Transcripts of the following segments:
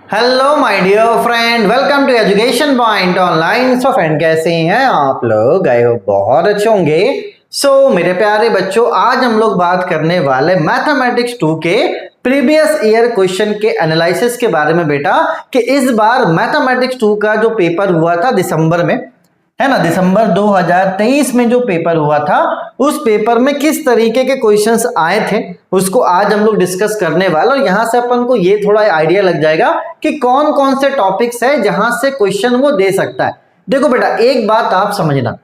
Hello my dear friend, welcome to Education Point Online. So friend, कैसे हैं आप लोग? आई होप बहुत अच्छे होंगे। मेरे प्यारे बच्चों, आज हम लोग बात करने वाले मैथमेटिक्स 2 के प्रीवियस ईयर क्वेश्चन के एनालिसिस के बारे में बेटा, कि इस बार मैथमेटिक्स 2 का जो पेपर हुआ था दिसंबर में, है ना, दिसंबर 2023 में जो पेपर हुआ था, उस पेपर में किस तरीके के क्वेश्चंस आए थे उसको आज हम लोग डिस्कस करने वाले। और यहां से अपन को ये थोड़ा आइडिया लग जाएगा कि कौन कौन से टॉपिक्स है जहां से क्वेश्चन वो दे सकता है। देखो बेटा, एक बात आप समझना,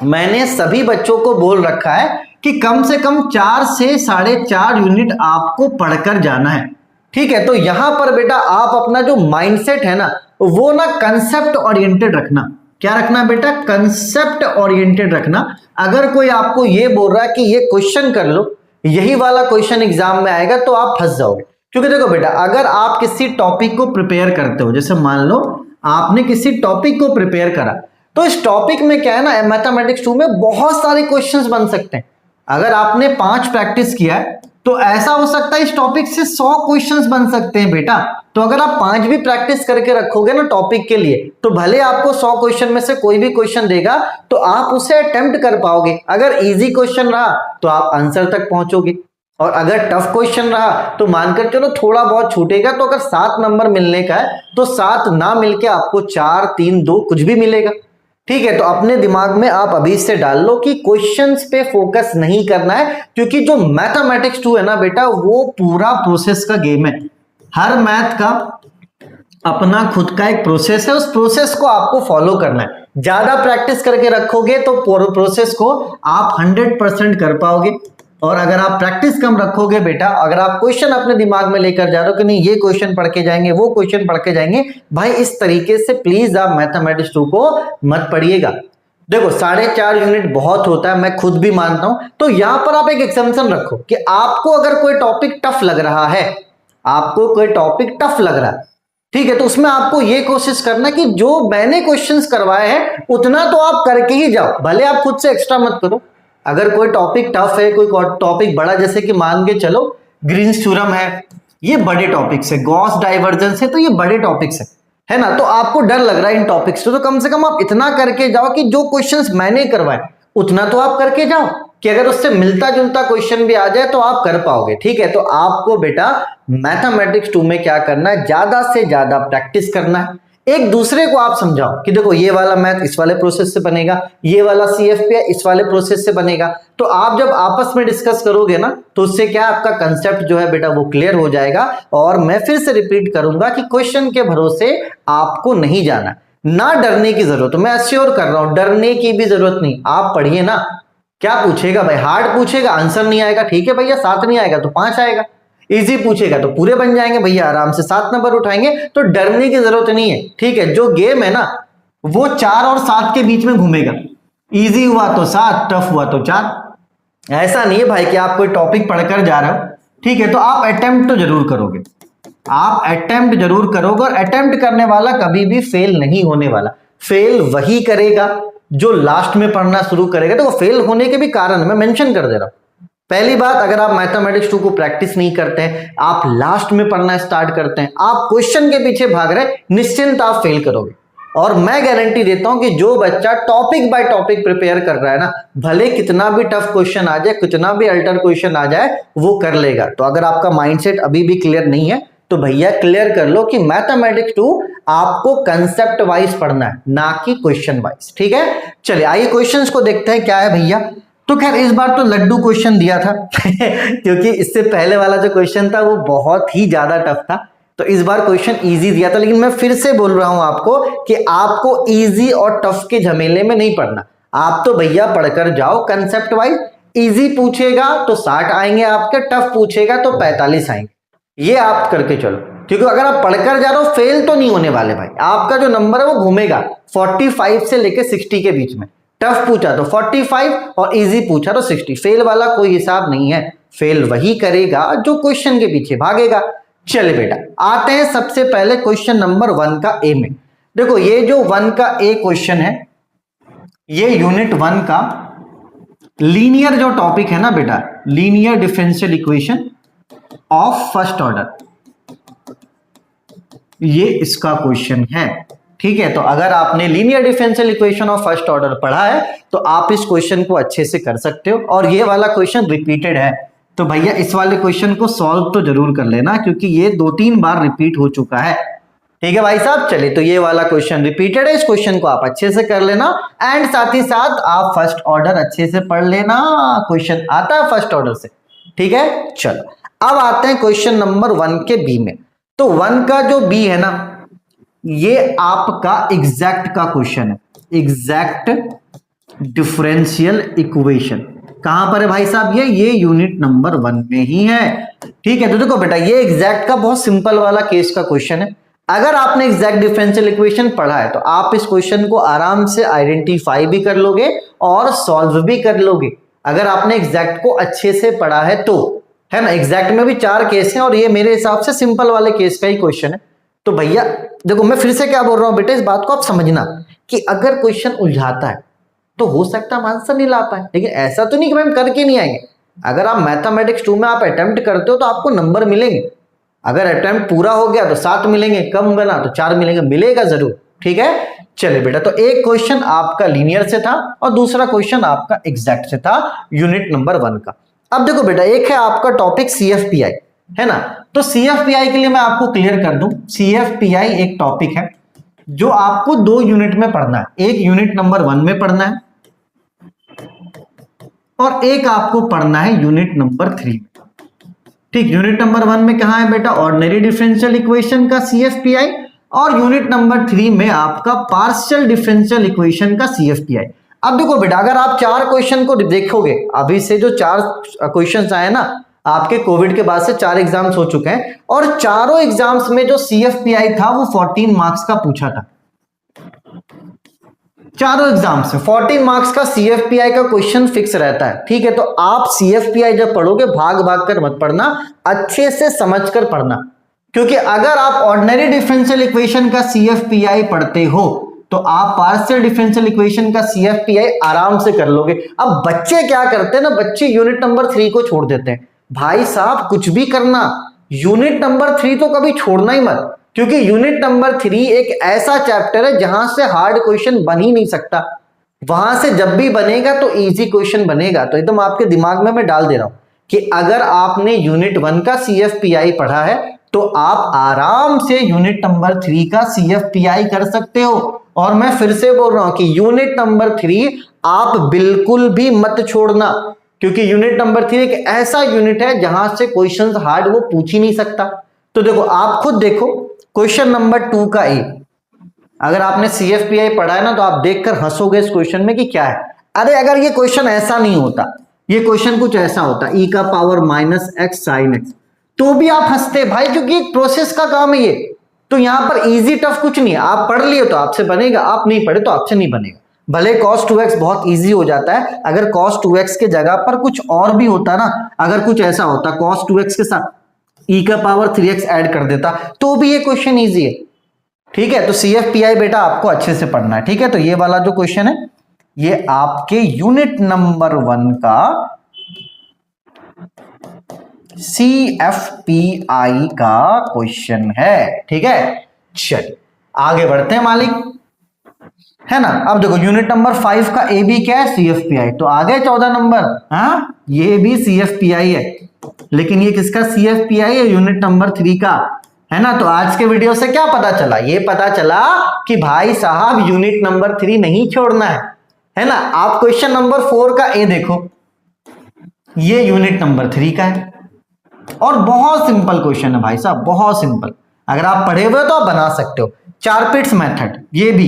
मैंने सभी बच्चों को बोल रखा है कि कम से कम 4 से 4.5 यूनिट आपको पढ़कर जाना है। ठीक है, तो यहां पर बेटा आप अपना जो माइंडसेट है ना, वो ना कंसेप्ट ओरिएंटेड रखना। क्या रखना बेटा? कंसेप्ट ओरिएंटेड रखना। अगर कोई आपको ये बोल रहा है कि ये क्वेश्चन कर लो, यही वाला क्वेश्चन एग्जाम में आएगा, तो आप फंस जाओगे। क्योंकि देखो बेटा, अगर आप किसी टॉपिक को प्रिपेयर करते हो, जैसे मान लो आपने किसी टॉपिक को प्रिपेयर करा, तो इस टॉपिक में क्या है ना, मैथमेटिक्स 2 में बहुत सारे क्वेश्चंस बन सकते हैं। अगर आपने 5 प्रैक्टिस किया है तो ऐसा हो सकता है इस टॉपिक से 100 क्वेश्चंस बन सकते हैं बेटा। तो अगर आप 5 भी प्रैक्टिस करके रखोगे ना टॉपिक के लिए, तो भले आपको 100 क्वेश्चन में से कोई भी क्वेश्चन देगा तो आप उसे अटेम्प्ट कर पाओगे। अगर इजी क्वेश्चन रहा तो आप आंसर तक पहुंचोगे, और अगर टफ क्वेश्चन रहा तो मानकर चलो थोड़ा बहुत छूटेगा। तो अगर 7 नंबर मिलने का है तो 7 ना मिलके आपको 4, 3, 2 कुछ भी मिलेगा। ठीक है, तो अपने दिमाग में आप अभी से डाल लो कि क्वेश्चंस पे फोकस नहीं करना है, क्योंकि जो मैथमेटिक्स 2 है ना बेटा, वो पूरा प्रोसेस का गेम है। हर मैथ का अपना खुद का एक प्रोसेस है, उस प्रोसेस को आपको फॉलो करना है। ज्यादा प्रैक्टिस करके रखोगे तो प्रोसेस को आप 100% कर पाओगे। और अगर आप प्रैक्टिस कम रखोगे बेटा, अगर आप क्वेश्चन अपने दिमाग में लेकर जा रहे हो कि नहीं ये क्वेश्चन पढ़ के जाएंगे, वो क्वेश्चन पढ़ के जाएंगे, भाई इस तरीके से प्लीज आप मैथमेटिक्स 2 को मत पढ़िएगा। देखो 4.5 यूनिट बहुत होता है, मैं खुद भी मानता हूं। तो यहां पर आप एक एग्जाम्पशन रखो कि आपको अगर कोई टॉपिक टफ लग रहा है, आपको कोई टॉपिक टफ लग रहा है, ठीक है, तो उसमें आपको ये कोशिश करना कि जो मैंने क्वेश्चंस करवाए हैं उतना तो आप करके ही जाओ, भले आप खुद से एक्स्ट्रा मत करो। अगर कोई टॉपिक टफ है, कोई टॉपिक बड़ा, जैसे कि मान के चलो ग्रीन्स थ्योरम है, ये बड़े टॉपिक्स है, गॉस डाइवर्जेंस है, तो ये बड़े टॉपिक्स है ना। तो आपको डर लग रहा है इन टॉपिक्स से, तो कम से कम आप इतना करके जाओ कि जो क्वेश्चंस मैंने करवाए उतना तो आप करके जाओ, कि अगर उससे मिलता जुलता क्वेश्चन भी आ जाए तो आप कर पाओगे। ठीक है, तो आपको बेटा मैथमेटिक्स 2 में क्या करना है, ज्यादा से ज्यादा प्रैक्टिस करना है। एक दूसरे को आप समझाओ कि देखो ये वाला मैथ इस वाले प्रोसेस से बनेगा, ये वाला सीएफपी इस वाले प्रोसेस से बनेगा। तो आप जब आपस में डिस्कस करोगे ना, तो उससे क्या आपका कंसेप्ट जो है बेटा वो क्लियर हो जाएगा। और मैं फिर से रिपीट करूंगा कि क्वेश्चन के भरोसे आपको नहीं जाना, ना डरने की जरूरत, मैं अश्योर कर रहा हूं, डरने की भी जरूरत नहीं। आप पढ़िए ना, क्या पूछेगा भाई? हार्ड पूछेगा, आंसर नहीं आएगा, ठीक है भैया, 7 नहीं आएगा तो 5 आएगा। इजी पूछेगा तो पूरे बन जाएंगे भैया, आराम से 7 नंबर उठाएंगे, तो डरने की जरूरत नहीं है। ठीक है, जो गेम है ना वो 4 और 7 के बीच में घूमेगा। इजी हुआ तो 7, टफ हुआ तो 4। ऐसा नहीं है भाई कि आप कोई टॉपिक पढ़कर जा रहे हो, ठीक है, तो आप अटेम्प्ट तो जरूर करोगे, आप अटेम्प्ट जरूर करोगे। और अटेम्प्ट करने वाला कभी भी फेल नहीं होने वाला। फेल वही करेगा जो लास्ट में पढ़ना शुरू करेगा। तो फेल होने के भी कारण मैं मेंशन कर दे रहा हूं। पहली बात, अगर आप मैथमेटिक्स 2 को प्रैक्टिस नहीं करते हैं, आप लास्ट में पढ़ना स्टार्ट करते हैं, आप क्वेश्चन के पीछे भाग रहे हैं, निश्चिंत आप फेल करोगे। और मैं गारंटी देता हूं कि जो बच्चा टॉपिक बाय टॉपिक प्रिपेयर कर रहा है ना, भले कितना भी टफ क्वेश्चन आ जाए, कितना भी अल्टर क्वेश्चन आ जाए, वो कर लेगा। तो अगर आपका माइंडसेट अभी भी क्लियर नहीं है तो भैया क्लियर कर लो कि मैथमेटिक्स 2 आपको कंसेप्ट वाइज पढ़ना है, ना कि क्वेश्चन वाइज। ठीक है, चलिए आइए क्वेश्चंस को देखते हैं क्या है भैया। तो खैर इस बार तो लड्डू क्वेश्चन दिया था क्योंकि इससे पहले वाला जो क्वेश्चन था वो बहुत ही ज्यादा टफ था, तो इस बार क्वेश्चन इजी दिया था। लेकिन मैं फिर से बोल रहा हूं आपको कि आपको इजी और टफ के झमेले में नहीं पढ़ना। आप तो भैया पढ़कर जाओ कंसेप्ट वाइज। इजी पूछेगा तो 60 आएंगे आपके, टफ पूछेगा तो 45 आएंगे, ये आप करके चलो। क्योंकि अगर आप पढ़कर जा रहे हो, फेल तो नहीं होने वाले भाई। आपका जो नंबर है वो घूमेगा 45 से लेके 60 के बीच में। टफ पूछा तो 45 और इजी पूछा तो 60। फेल वाला कोई हिसाब नहीं है, फेल वही करेगा जो क्वेश्चन के पीछे भागेगा। चले बेटा, आते हैं सबसे पहले क्वेश्चन नंबर 1 का ए में। देखो ये जो 1 का ए क्वेश्चन है, ये यूनिट 1 का लीनियर जो टॉपिक है ना बेटा, linear differential equation of first order, ये इसका क्वेश्चन है। ठीक है, तो अगर आपने linear differential equation of first order पढ़ा है तो आप इस क्वेश्चन को अच्छे से कर सकते हो। और ये वाला क्वेश्चन रिपीटेड है, तो भैया इस वाले क्वेश्चन को सॉल्व तो जरूर कर लेना, क्योंकि ये 2-3 बार रिपीट हो चुका है। ठीक है भाई साहब, चलिए तो ये वाला क्वेश्चन रिपीटेड है, इस क्वेश्चन को आप अच्छे से कर लेना एंड साथ ही साथ आप फर्स्ट ऑर्डर अच्छे से पढ़ लेना, क्वेश्चन आता है फर्स्ट ऑर्डर से। ठीक है, चलो अब आते हैं क्वेश्चन नंबर 1 के बी में। तो 1 का जो बी है ना, ये आपका एग्जैक्ट का क्वेश्चन है, एग्जैक्ट डिफरेंशियल इक्वेशन। कहां पर है भाई साहब? ये यूनिट नंबर 1 में ही है। ठीक है, तो देखो बेटा, ये एग्जैक्ट का बहुत सिंपल वाला केस का क्वेश्चन है। अगर आपने एग्जैक्ट डिफरेंशियल इक्वेशन पढ़ा है तो आप इस क्वेश्चन को आराम से आइडेंटिफाई भी कर लोगे और सॉल्व भी कर लोगे, अगर आपने एग्जैक्ट को अच्छे से पढ़ा है तो, है ना। एग्जैक्ट में भी 4 केस हैं और ये मेरे हिसाब से सिंपल वाले केस का ही क्वेश्चन है। तो भैया देखो, मैं फिर से क्या बोल रहा हूं बेटा, इस बात को आप समझना कि अगर क्वेश्चन उलझाता है तो हो सकता है आंसर नहीं ला पाए, लेकिन ऐसा तो नहीं कि हम करके नहीं आएंगे। अगर आप मैथमेटिक्स 2 में आप अटेम्प्ट करते हो तो आपको नंबर मिलेंगे। अगर अटेम्प्ट पूरा हो गया तो 7 मिलेंगे, कम बना तो 4 मिलेंगे, मिलेगा जरूर। ठीक है, चलिए बेटा, तो एक क्वेश्चन आपका लीनियर से था और दूसरा क्वेश्चन आपका एग्जैक्ट से था, यूनिट नंबर 1 का। अब देखो बेटा, एक है आपका टॉपिक CFPI, है ना। तो CFPI के लिए मैं आपको क्लियर कर दूं, CFPI एक टॉपिक है जो आपको 2 यूनिट में पढ़ना है। एक यूनिट नंबर 1 में पढ़ना है और एक आपको पढ़ना है यूनिट नंबर 3 में। ठीक, यूनिट नंबर 1 में कहां है बेटा? ऑर्डिनरी डिफरेंशियल इक्वेशन का CFPI, और यूनिट नंबर 3 में आपका पार्शियल डिफरेंशियल इक्वेशन का CFPI। अब देखो बेटा, अगर आप 4 क्वेश्चन को देखोगे, अभी से जो 4 क्वेश्चंस आए ना, आपके कोविड के बाद से 4 एग्जाम्स हो चुके हैं और चारों एग्जाम्स में जो CFPI था वो 14 मार्क्स का पूछा था। चारों एग्जाम्स में 14 मार्क्स का CFPI का क्वेश्चन फिक्स रहता है। ठीक है, तो आप CFPI जब पढ़ोगे भाग भाग कर मत पढ़ना, अच्छे से समझकर पढ़ना, क्योंकि अगर आप ऑर्डिनरी डिफरेंशियल इक्वेशन का CFPI पढ़ते हो तो आप पार्शियल डिफरेंशियल इक्वेशन का CFPI आराम से कर लोगे। अब बच्चे क्या करते हैं ना, बच्चे यूनिट नंबर 3 को छोड़ देते हैं। भाई साहब, कुछ भी करना, यूनिट नंबर 3 तो कभी छोड़ना ही मत, क्योंकि यूनिट नंबर 3 एक ऐसा चैप्टर है जहां से हार्ड क्वेश्चन बन ही नहीं सकता। वहां से जब भी बनेगा तो इजी क्वेश्चन बनेगा। तो एकदम आपके दिमाग में मैं डाल दे रहा हूं कि अगर आपने यूनिट 1 का CFPI पढ़ा है तो आप आराम से यूनिट नंबर 3 का CFPI कर सकते हो। और मैं फिर से बोल रहा हूं कि यूनिट नंबर 3 आप बिल्कुल भी मत छोड़ना, क्योंकि यूनिट नंबर 3 एक ऐसा यूनिट है जहां से क्वेश्चंस हार्ड वो पूछ ही नहीं सकता। तो देखो, आप खुद देखो क्वेश्चन नंबर 2 का ए, अगर आपने CFPI पढ़ा है ना तो आप देखकर हंसोगे इस क्वेश्चन में कि क्या है। अरे अगर ये क्वेश्चन ऐसा नहीं होता, ये क्वेश्चन कुछ ऐसा होता, e का पावर -x sin x, तो भी आप हंसते भाई, क्योंकि एक प्रोसेस का काम है ये। तो यहां पर इजी टफ कुछ नहीं है, आप पढ़ लिए तो आपसे बनेगा, आप नहीं पढ़े तो आपसे नहीं बनेगा। भले cos 2x बहुत इजी हो जाता है, अगर cos 2x के जगह पर कुछ और भी होता ना, अगर कुछ ऐसा होता cos 2x के साथ e का पावर 3x ऐड कर देता तो भी ये क्वेश्चन इजी है। ठीक है, तो CFPI बेटा आपको अच्छे से पढ़ना है। ठीक है, तो ये वाला जो क्वेश्चन है ये आपके यूनिट नंबर 1 का CFPI का क्वेश्चन है। ठीक है, चलिए आगे बढ़ते हैं मालिक, है ना। अब देखो, यूनिट नंबर 5 का ए भी क्या है? CFPI। तो आगे 14 नंबर, हाँ ये भी CFPI है, लेकिन ये किसका CFPI है? यूनिट नंबर 3 का, है ना। तो आज के वीडियो से क्या पता चला? ये पता चला कि भाई साहब यूनिट नंबर 3 नहीं छोड़ना है ना। आप क्वेश्चन नंबर 4 का ए देखो, ये यूनिट नंबर 3 का है और बहुत सिंपल क्वेश्चन है भाई साहब, बहुत सिंपल। अगर आप पढ़े हुए तो आप बना सकते हो। 4 पिट्स मेथड, ये भी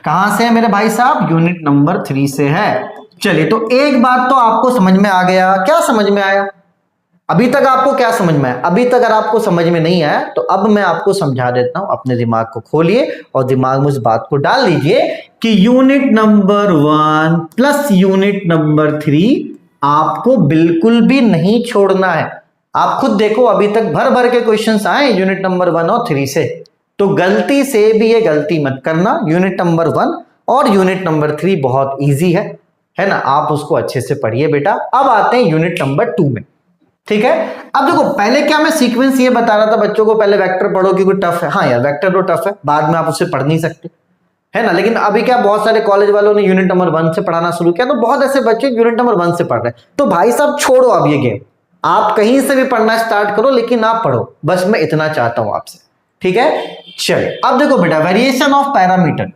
कहां से है मेरे भाई साहब? यूनिट नंबर 3 से है। चलिए, तो एक बात तो आपको समझ में आ गया। क्या समझ में आया? अभी तक आपको क्या समझ में आया? अभी तक अगर आपको समझ में नहीं आया तो अब मैं आपको समझा देता हूं। अपने दिमाग को खोलिए और दिमाग में उस बात को डाल लीजिए कि unit number 1 plus unit number 3 आपको बिल्कुल भी नहीं छोड़ना है। आप खुद देखो, अभी तक भर भर के क्वेश्चंस आए यूनिट नंबर 1 और 3 से, तो गलती से भी ये गलती मत करना। यूनिट नंबर 1 और यूनिट नंबर 3 बहुत इजी है ना। आप उसको अच्छे से पढ़िए बेटा। अब आते हैं यूनिट नंबर 2 में। ठीक है। अब देखो पहले क्या मैं सीक्वेंस ये बता रहा था बच्चों को, पहले वेक्टर पढ़ो क्योंकि टफ है। हाँ यार वेक्टर तो टफ है, बाद में आप उसे पढ़ नहीं सकते है ना। लेकिन अभी क्या बहुत सारे कॉलेज वालों ने यूनिट नंबर 1 से पढ़ाना शुरू किया, तो बहुत ऐसे बच्चे यूनिट नंबर 1 से पढ़ रहे हैं। तो भाई साहब छोड़ो अब ये गेम, आप कहीं से भी पढ़ना स्टार्ट करो लेकिन आप पढ़ो, बस मैं इतना चाहता हूं आपसे, ठीक है। चलिए अब देखो बेटा, वेरिएशन ऑफ पैरामीटर,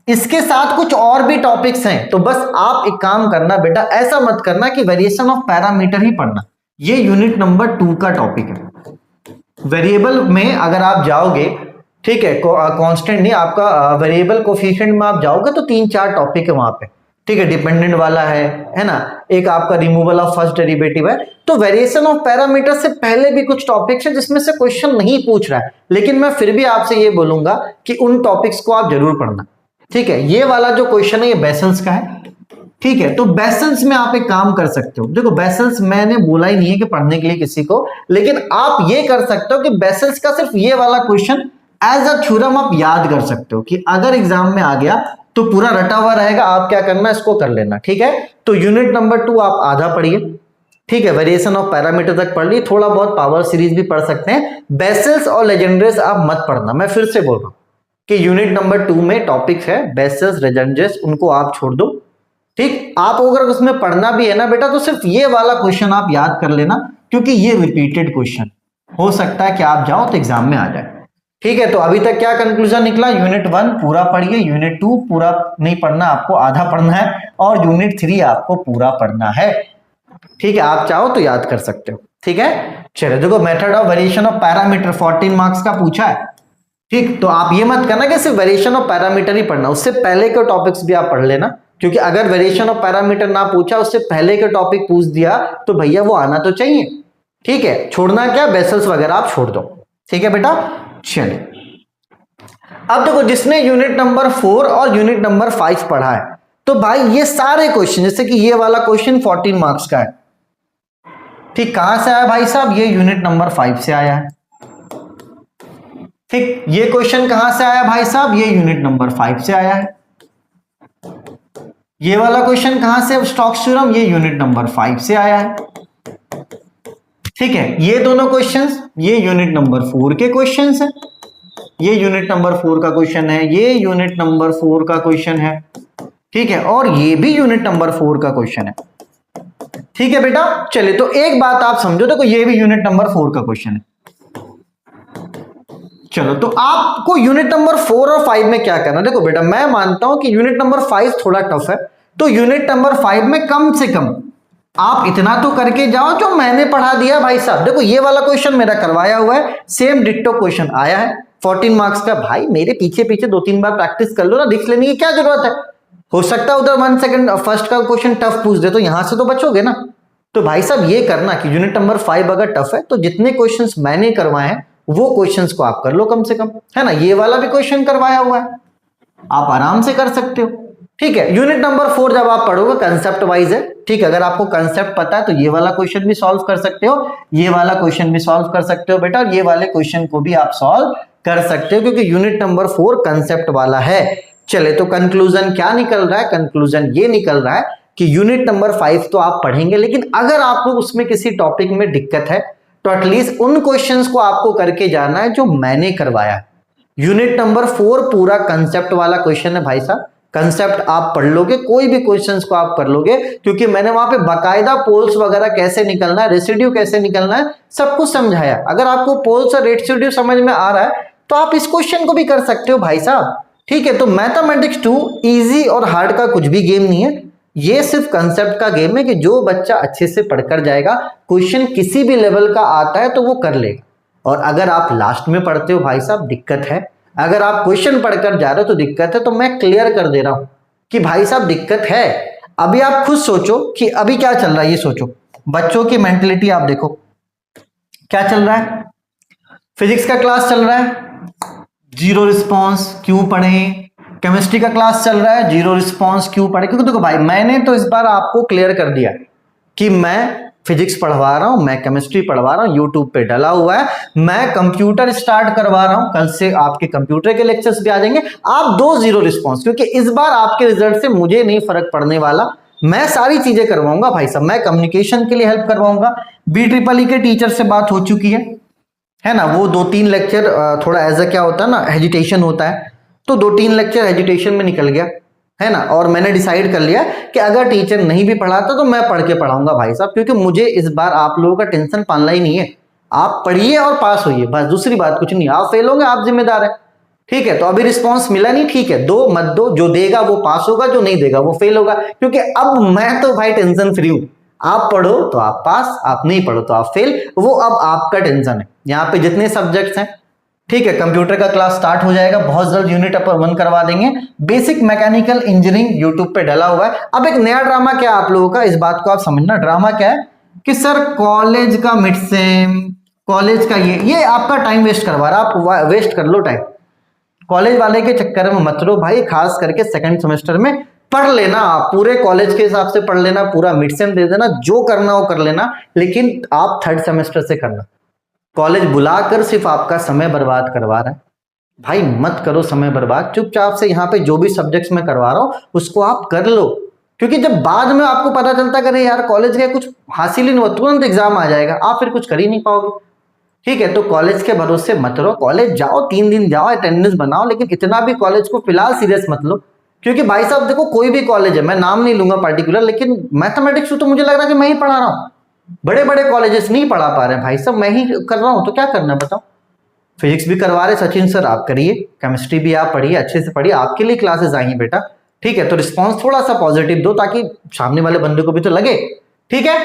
इसके साथ कुछ और भी टॉपिक्स हैं, तो बस आप एक काम करना बेटा, ऐसा मत करना कि वेरिएशन ऑफ पैरामीटर ही पढ़ना, ये यूनिट नंबर 2 का टॉपिक है। वेरिएबल में अगर आप जाओगे, ठीक है, कांस्टेंट नहीं, आपका वेरिएबल कोफिशिएंट में आप जाओगे तो 3-4 टॉपिक है वहां पे, ठीक है। डिपेंडेंट वाला है ना, एक आपका रिमूवल ऑफ फर्स्ट डेरिवेटिव है। तो वेरिएशन ऑफ पैरामीटर से पहले भी कुछ टॉपिक्स है जिसमें से क्वेश्चन नहीं पूछ रहा है, लेकिन मैं फिर भी आपसे ये बोलूंगा कि उन टॉपिक्स को आप जरूर पढ़ना, ठीक है। ये वाला जो क्वेश्चन है ये बेसल्स का है, ठीक है। तो बेसल्स में आप एक काम कर सकते हो, देखो बेसल्स मैंने बोला ही नहीं है कि पढ़ने के लिए किसी को, लेकिन आप ये कर सकते हो कि बेसल्स का सिर्फ ये वाला क्वेश्चन एज अ थ्योरम आप याद कर सकते हो कि अगर एग्जाम में आ गया तो पूरा रटा हुआ रहेगा, आप क्या करना इसको कर लेना, ठीक है। तो यूनिट नंबर 2 आप आधा पढ़िए, ठीक है, वेरिएशन ऑफ पैरामीटर तक पढ़ लिए, थोड़ा बहुत पावर सीरीज भी पढ़ सकते हैं। बेसल्स और लेजेंड्रेस आप मत पढ़ना, मैं फिर से बोल रहा हूं कि यूनिट नंबर 2 में टॉपिक है बेसल्स लेजेंड्रेस, उनको आप छोड़ दो, ठीक। आप अगर उसमें पढ़ना भी है ना बेटा तो सिर्फ ये वाला क्वेश्चन आप याद कर लेना, क्योंकि ये रिपीटेड क्वेश्चन हो सकता है कि आप जाओ तो एग्जाम में आ जाए, ठीक है। तो अभी तक क्या कंक्लूजन निकला, यूनिट 1 पूरा पढ़िए, यूनिट 2 पूरा नहीं पढ़ना, आपको आधा पढ़ना है, और यूनिट 3 आपको पूरा पढ़ना है, ठीक है। आप चाहो तो याद कर सकते हो, ठीक है। चलो देखो, method of variation of parameter 14 marks का पूछा है, ठीक। तो आप ये मत करना कि सिर्फ वेरिएशन ऑफ पैरामीटर ही पढ़ना, उससे पहले के टॉपिक्स भी आप पढ़ लेना, क्योंकि अगर वेरिएशन ऑफ पैरामीटर ना पूछा, उससे पहले के टॉपिक पूछ दिया तो भैया वो आना तो चाहिए, ठीक है। छोड़ना क्या, बेसल्स वगैरह आप छोड़ दो, ठीक है बेटा। चलिए अब देखो, जिसने यूनिट नंबर 4 और यूनिट नंबर 5 पढ़ा है, तो भाई ये सारे क्वेश्चन, जैसे कि ये वाला क्वेश्चन 14 मार्क्स का है, ठीक। कहां से आया भाई साहब, ये यूनिट नंबर 5 से आया है, ठीक। ये क्वेश्चन कहां से आया भाई साहब, ये यूनिट नंबर 5 से आया है। ये वाला क्वेश्चन कहां से, स्टोक्स थ्योरम, ये यूनिट नंबर 5 से आया है, ठीक है। ये दोनों क्वेश्चंस, ये यूनिट नंबर 4 के क्वेश्चंस हैं, ये यूनिट नंबर 4 का क्वेश्चन है, ये यूनिट नंबर 4 का क्वेश्चन है, ठीक है, और ये भी यूनिट नंबर 4 का क्वेश्चन है, ठीक है बेटा। चलिए तो एक बात आप समझो, देखो ये भी यूनिट नंबर 4 का क्वेश्चन है। चलो तो आपको यूनिट नंबर 4 और 5 में क्या करना, देखो बेटा मैं मानता हूं कि यूनिट नंबर 5 थोड़ा टफ है, तो यूनिट नंबर 5 में कम से कम आप इतना तो करके जाओ जो मैंने पढ़ा दिया भाई साहब। देखो ये वाला क्वेश्चन मेरा करवाया हुआ है, सेम डिट्टो क्वेश्चन आया है 14 मार्क्स का, भाई मेरे पीछे पीछे 2-3 बार प्रैक्टिस कर लो ना, लिख लेने की क्या जरूरत है। हो सकता है उधर 1 सेकंड फर्स्ट का क्वेश्चन टफ पूछ दे, तो यहां से तो बचोगे ना। तो भाई साहब ये करना कि यूनिट नंबर 5 अगर टफ है तो जितने क्वेश्चंस मैंने करवाए हैं वो क्वेश्चंस को आप कर लो कम से कम, है ना। ये वाला भी क्वेश्चन करवाया हुआ है, आप आराम से कर सकते हो, ठीक है। यूनिट नंबर 4 जब आप पढ़ोगे कंसेप्ट वाइज है, ठीक है। अगर आपको कंसेप्ट पता है तो ये वाला क्वेश्चन भी सॉल्व कर सकते हो, ये वाला क्वेश्चन भी सॉल्व कर सकते हो बेटा, और ये वाले क्वेश्चन को भी आप सॉल्व कर सकते हो, क्योंकि यूनिट नंबर 4 कंसेप्ट वाला है। चले तो कंक्लूजन क्या निकल रहा है, कंक्लूजन ये निकल रहा है कि यूनिट नंबर 5 तो आप पढ़ेंगे, लेकिन अगर आपको उसमें किसी टॉपिक में दिक्कत है तो एटलीस्ट उन क्वेश्चंस को आपको करके जाना है जो मैंने करवाया है। यूनिट नंबर 4 पूरा कंसेप्ट वाला क्वेश्चन है भाई साहब, कंसेप्ट आप पढ़ लोगे, कोई भी क्वेश्चंस को आप कर लोगे, क्योंकि मैंने वहां पे बाकायदा पोल्स वगैरह कैसे निकलना है, रेसिड्यू कैसे निकलना है, सब कुछ समझाया। अगर आपको पोल्स और रेसिड्यू समझ में आ रहा है तो आप इस क्वेश्चन को भी कर सकते हो भाई साहब, ठीक है। तो मैथमेटिक्स 2 इजी और हार्ड का कुछ भी गेम नहीं है, ये सिर्फ कंसेप्ट का गेम है कि जो बच्चा अच्छे से पढ़कर जाएगा, क्वेश्चन किसी भी लेवल का आता है तो वो कर लेगा। और अगर आप लास्ट में पढ़ते हो भाई साहब दिक्कत है, अगर आप क्वेश्चन पढ़कर जा रहे हो तो दिक्कत है, तो मैं क्लियर कर दे रहा हूं कि भाई साहब दिक्कत है। अभी आप खुद सोचो कि अभी क्या चल रहा है, ये सोचो, बच्चों की मेंटलिटी आप देखो क्या चल रहा है। फिजिक्स का क्लास चल रहा है, जीरो रिस्पॉन्स, क्यों पढ़ें। केमिस्ट्री का क्लास चल रहा है, जीरो रिस्पॉन्स, क्यों पढ़े। क्योंकि देखो भाई मैंने तो इस बार आपको क्लियर कर दिया कि मैं फिजिक्स पढ़वा रहा हूं, मैं केमिस्ट्री पढ़वा रहा हूं, यूट्यूब पे डला हुआ है, मैं कंप्यूटर स्टार्ट करवा रहा हूं, कल से आपके कंप्यूटर के लेक्चर्स भी आ जाएंगे। आप दो जीरो रिस्पॉन्स, क्योंकि इस बार आपके रिजल्ट से मुझे नहीं फर्क पड़ने वाला, मैं सारी चीजें करवाऊंगा भाई साहब। मैं कम्युनिकेशन के लिए हेल्प करवाऊंगा, BEEE के टीचर से बात हो चुकी है ना। वो 2-3 लेक्चर थोड़ा एज क्या होता है ना, हेजिटेशन होता है, तो 2-3 लेक्चर हेजिटेशन में निकल गया है ना। और मैंने डिसाइड कर लिया कि अगर टीचर नहीं भी पढ़ाता तो मैं पढ़ के पढ़ाऊंगा भाई साहब, क्योंकि मुझे इस बार आप लोगों का टेंशन पालना ही नहीं है। आप पढ़िए और पास होइए, बस, दूसरी बात कुछ नहीं। आप फेल होंगे, आप जिम्मेदार है, ठीक है। तो अभी रिस्पॉन्स मिला नहीं, ठीक है, दो मत दो, जो देगा वो पास होगा, जो नहीं देगा वो फेल होगा, क्योंकि अब मैं तो भाई टेंशन फ्री हूं। आप पढ़ो तो आप पास, आप नहीं पढ़ो तो आप फेल, वो अब आपका टेंशन है। यहाँ पे जितने सब्जेक्ट्स हैं, ठीक है, कंप्यूटर का क्लास स्टार्ट हो जाएगा बहुत जल्द, यूनिट अपर 1 करवा देंगे। बेसिक मैकेनिकल इंजीनियरिंग यूट्यूब पे डला हुआ है। अब एक नया ड्रामा क्या आप लोगों का, इस बात को आप समझना, ड्रामा क्या है कि सर कॉलेज का मिड सेम, कॉलेज का ये आपका टाइम वेस्ट करवा रहा है, आप वेस्ट कर लो टाइम। कॉलेज वाले के चक्कर में मत लो भाई, खास करके सेकंड सेमेस्टर में पढ़ लेना, आप पूरे कॉलेज के हिसाब से पढ़ लेना, पूरा मिड सेम दे देना, जो करना हो कर लेना, लेकिन आप थर्ड सेमेस्टर से करना। कॉलेज बुलाकर सिर्फ आपका समय बर्बाद करवा रहा है भाई, मत करो समय बर्बाद। चुपचाप से यहाँ पे जो भी सब्जेक्ट्स में करवा रहा हूं उसको आप कर लो, क्योंकि जब बाद में आपको पता चलता करे यार कॉलेज का कुछ हासिल ही नहीं हुआ, तुरंत एग्जाम आ जाएगा, आप फिर कुछ कर ही नहीं पाओगे, ठीक है। तो कॉलेज के भरोसे मत रहो, कॉलेज जाओ, 3 दिन जाओ, अटेंडेंस बनाओ, लेकिन इतना भी कॉलेज को फिलहाल सीरियस मत लो, क्योंकि भाई साहब देखो, कोई भी कॉलेज है, मैं नाम नहीं लूंगा पर्टिकुलर, लेकिन मैथमेटिक्स तो मुझे लग रहा है कि मैं ही पढ़ा रहा हूँ। बड़े बड़े कॉलेजेस नहीं पढ़ा पा रहे भाई साहब, मैं ही कर रहा हूं, तो क्या करना बताओ। फिजिक्स भी करवा रहे सचिन सर, आप करिए, केमिस्ट्री भी आप पढ़िए, अच्छे से पढ़िए, आपके लिए क्लासेस आई हैं बेटा, ठीक है। तो रिस्पॉन्स थोड़ा सा पॉजिटिव दो, ताकि सामने वाले बंदे को भी तो लगे, ठीक है।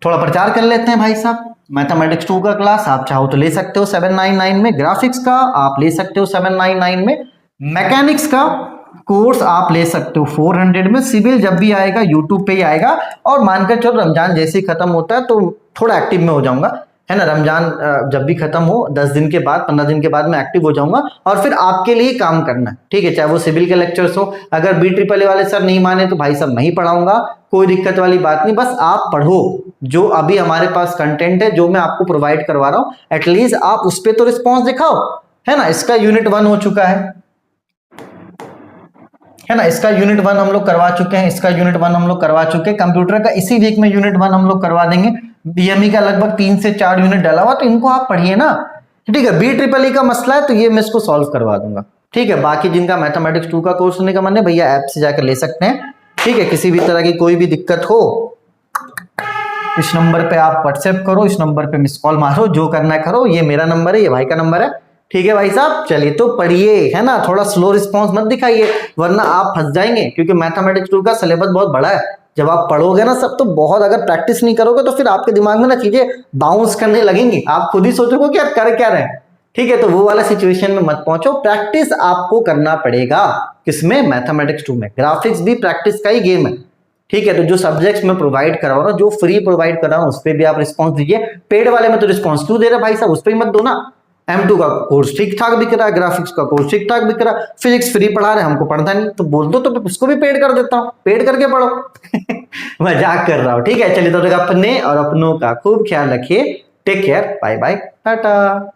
थोड़ा प्रचार कर लेते हैं भाई साहब। मैथमेटिक्स 2 का क्लास आप चाहो तो ले सकते हो 799 में, ग्राफिक्स का आप ले सकते हो 799 में, मैकेनिक्स का कोर्स आप ले सकते हो 400 में, सिविल जब भी आएगा यूट्यूब पे ही आएगा। और मानकर चलो रमजान जैसे ही खत्म होता है तो थोड़ा एक्टिव में हो जाऊंगा, है ना। रमजान जब भी खत्म हो 10 दिन के बाद, 15 दिन के बाद मैं एक्टिव हो जाऊंगा, और फिर आपके लिए काम करना है, ठीक है। चाहे वो सिविल के लेक्चर्स हो, अगर BEEE वाले सर नहीं माने तो भाई साहब मैं ही पढ़ाऊंगा, कोई दिक्कत वाली बात नहीं। बस आप पढ़ो, जो अभी हमारे पास कंटेंट है, जो मैं आपको प्रोवाइड करवा रहा हूँ, एटलीस्ट आप उस पर तो रिस्पॉन्स दिखाओ, है ना। इसका यूनिट 1 हो चुका है ना, इसका यूनिट 1 हम लोग करवा चुके हैं, इसका यूनिट 1 हम लोग करवा चुके हैं। कंप्यूटर का इसी वीक में यूनिट 1 हम लोग करवा देंगे। BME का लगभग 3 से 4 यूनिट डाला हुआ, तो इनको आप पढ़िए ना, ठीक है। BEEE का मसला है तो ये मैं इसको सॉल्व करवा दूंगा, ठीक है। बाकी जिनका मैथमेटिक्स 2 का कोर्स होने का मन है, भैया ऐप से जाकर ले सकते हैं, ठीक है। किसी भी तरह की कोई भी दिक्कत हो, इस नंबर पे आप व्हाट्सएप करो, इस नंबर पे मिस कॉल मारो, जो करना है करो। ये मेरा नंबर है, ये भाई का नंबर है, ठीक है भाई साहब। चलिए तो पढ़िए, है ना, थोड़ा स्लो रिस्पांस मत दिखाइए, वरना आप फंस जाएंगे, क्योंकि मैथमेटिक्स 2 का सिलेबस बहुत बड़ा है। जब आप पढ़ोगे ना सब, तो बहुत, अगर प्रैक्टिस नहीं करोगे तो फिर आपके दिमाग में ना चीजें बाउंस करने लगेंगी, आप खुद ही सोचोगे कि यार कर क्या रहे हैं, ठीक है। तो वो वाला सिचुएशन में मत पहुंचो, प्रैक्टिस आपको करना पड़ेगा। किसमें? मैथमेटिक्स 2 में। ग्राफिक्स भी प्रैक्टिस का ही गेम है, ठीक है। तो जो सब्जेक्ट्स में प्रोवाइड करा रहा हूँ, जो फ्री प्रोवाइड कर रहा हूँ, उस पर भी आप रिस्पॉन्स दीजिए। पेड वाले में तो रिस्पॉन्स क्यों दे रहे भाई साहब, उस पर ही मत दो ना। M2 का कोर्स ठीक ठाक बिक रहा है, ग्राफिक्स का कोर्स ठीक ठाक बिक रहा है, फिजिक्स फ्री पढ़ा रहे हैं, हमको पढ़ता नहीं, तो बोल दो तो उसको भी पेड कर देता हूँ, पेड करके पढ़ो। मजाक कर रहा हूँ, ठीक है। चलिए तो अपने और अपनों का खूब ख्याल रखिए, take care, bye bye, Tata.